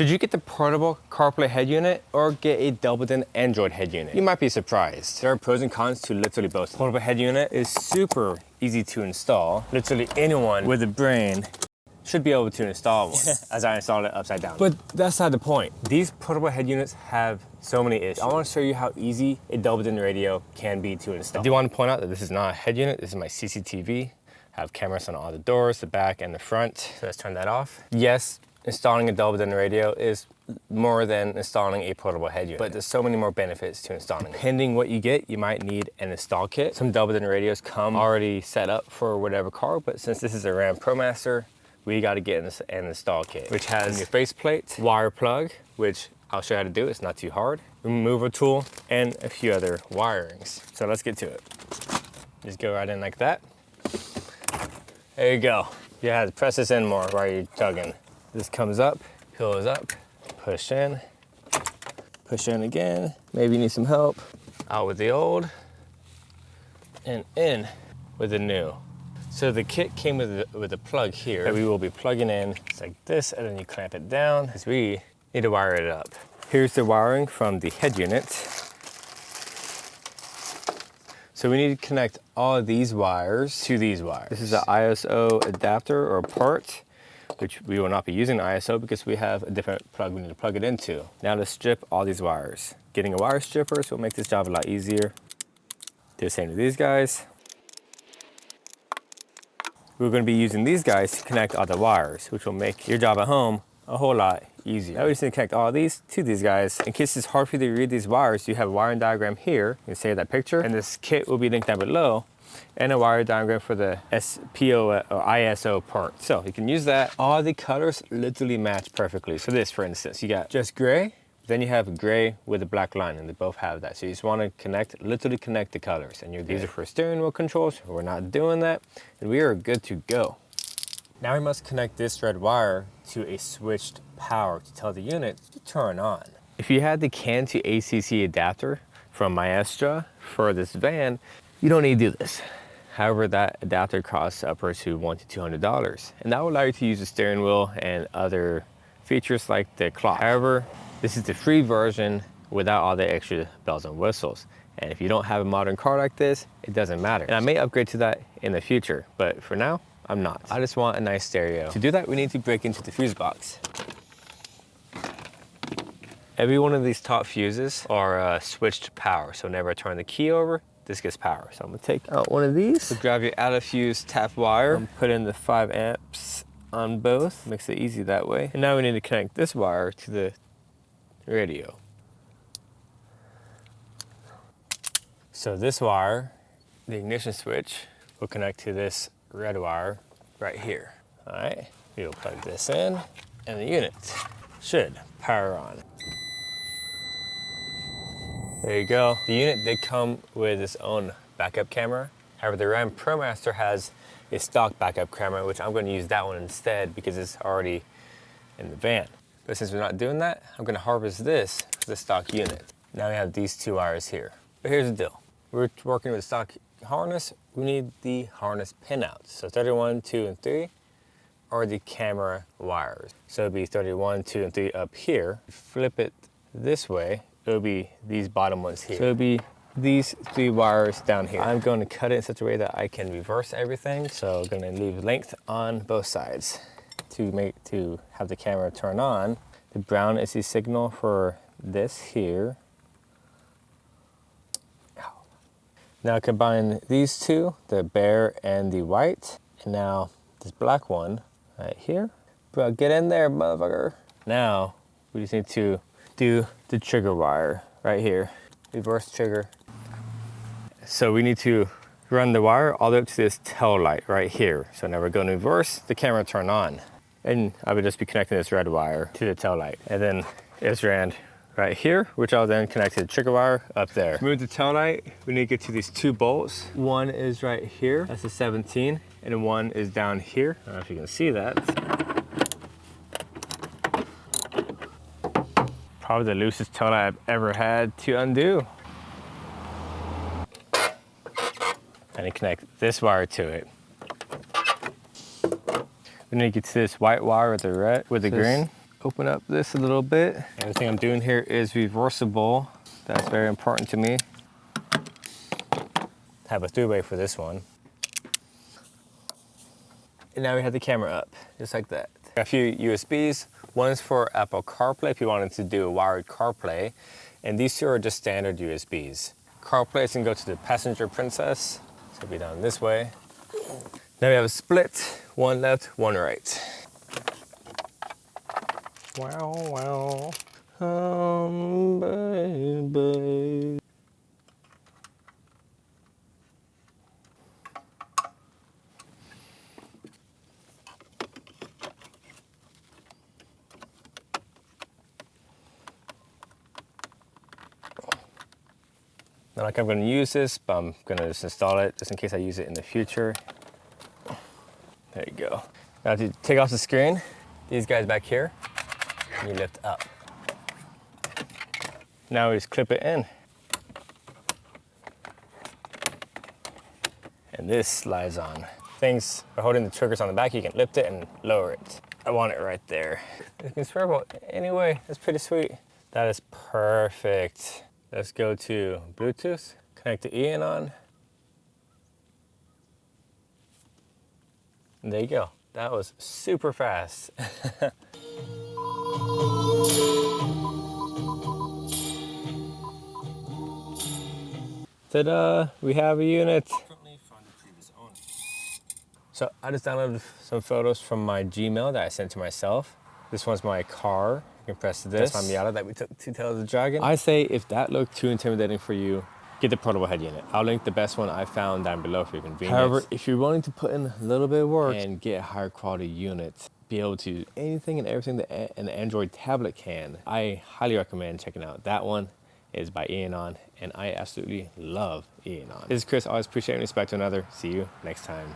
Should you get the portable CarPlay head unit or get a doubled-in Android head unit? You might be surprised. There are pros and cons to literally both. Portable head unit is super easy to install. Literally anyone with a brain should be able to install one, as I installed it upside down. But that's not the point. These portable head units have so many issues. I want to show you how easy a doubled-in radio can be to install. I do want to point out that this is not a head unit. This is my CCTV. I have cameras on all the doors, the back and the front. So let's turn that off. Yes, installing a doubled-in radio is more than installing a portable head unit, but there's so many more benefits to installing it. Depending what you get, you might need an install kit. Some doubled-in radios come already set up for whatever car, but since this is a Ram ProMaster, we got to get an install kit, which has your faceplate, wire plug, which I'll show you how to do. It's not too hard. Remover tool, and a few other wirings. So let's get to it. Just go right in like that. There you go. You have to press this in more while you're tugging. This comes up, goes up, push in again. Maybe you need some help. Out with the old, and in with the new. So the kit came with a plug here that we will be plugging in. It's like this, and then you clamp it down because we need to wire it up. Here's the wiring from the head unit. So we need to connect all of these wires to these wires. This is an ISO adapter or part, which we will not be using the ISO because we have a different plug we need to plug it into. Now let's strip all these wires. Getting a wire stripper will make this job a lot easier. Do the same to these guys. We're going to be using these guys to connect all the wires, which will make your job at home a whole lot easier. Now we just need to connect all these to these guys. In case it's hard for you to read these wires, you have a wiring diagram here. You can save that picture, and this kit will be linked down below, and a wire diagram for the SPO or ISO part. So you can use that. All the colors literally match perfectly. So this, for instance, you got just gray, then you have gray with a black line, and they both have that. So you just want to literally connect the colors, and these are for steering wheel controls. We're not doing that, and we are good to go. Now we must connect this red wire to a switched power to tell the unit to turn on. If you had the CAN to ACC adapter from Maestra for this van, you don't need to do this. However, that adapter costs upwards to $100 to $200, and that will allow you to use the steering wheel and other features like the clock. However, this is the free version without all the extra bells and whistles. And if you don't have a modern car like this, it doesn't matter. And I may upgrade to that in the future, but for now, I'm not. I just want a nice stereo. To do that, we need to break into the fuse box. Every one of these top fuses are switched power. So whenever I turn the key over, this gets power. So I'm gonna take out one of these. So grab your out of fuse tap wire and put in the 5 amps on both. Makes it easy that way. And now we need to connect this wire to the radio. So this wire, the ignition switch, will connect to this red wire right here. All right, we'll plug this in, and the unit should power on. There you go. The unit did come with its own backup camera. However, the Ram ProMaster has a stock backup camera, which I'm going to use that one instead because it's already in the van. But since we're not doing that, I'm going to harvest this for the stock unit. Now we have these two wires here. But here's the deal. We're working with a stock harness. We need the harness pinouts. So 31, 2, and 3 are the camera wires. So it'll be 31, 2, and 3 up here. Flip it this way, it'll be these bottom ones here. So it'll be these 3 wires down here. I'm going to cut it in such a way that I can reverse everything. So I'm going to leave length on both sides to have the camera turn on. The brown is the signal for this here. Now combine these two, the bear and the white, and now this black one right here. Bro, get in there, motherfucker. Now we just need to do the trigger wire right here. Reverse trigger. So we need to run the wire all the way up to this tail light right here. So now we're going to reverse, the camera turn on. And I would just be connecting this red wire to the tail light. And then it's ran right here, which I'll then connect to the trigger wire up there. To move the tail light, we need to get to these 2 bolts. One is right here, that's a 17, and one is down here. I don't know if you can see that. Probably the loosest tail light I've ever had to undo. And I connect this wire to it. We need to get to this white wire with the green. open up this a little bit. Everything I'm doing here is reversible. That's very important to me. Have a three-way for this one. And now we have the camera up, just like that. A few USBs. One is for Apple CarPlay if you wanted to do a wired CarPlay. And these two are just standard USBs. CarPlay is gonna go to the passenger princess. So it'll be down this way. Now we have a split, one left, one right. Wow, wow. Baby. Not like I'm going to use this, but I'm going to just install it just in case I use it in the future. There you go. Now to take off the screen, these guys back here, you lift up. Now we just clip it in. And this slides on. Things, by holding the triggers on the back, you can lift it and lower it. I want it right there. You can swear about it anyway, that's pretty sweet. That is perfect. Let's go to Bluetooth, connect to Eonon. And there you go. That was super fast. Ta-da, we have a unit. So I just downloaded some photos from my Gmail that I sent to myself. This one's my car. You can press this. That's my Miata that we took to Tail of the Dragon. I say if that looked too intimidating for you, get the portable head unit. I'll link the best one I found down below for your convenience. However, if you're willing to put in a little bit of work and get a higher quality unit, be able to do anything and everything that an Android tablet can, I highly recommend checking out that one. Is by Eonon, and I absolutely love Eonon. This is Chris. Always appreciate and respect to another. See you next time.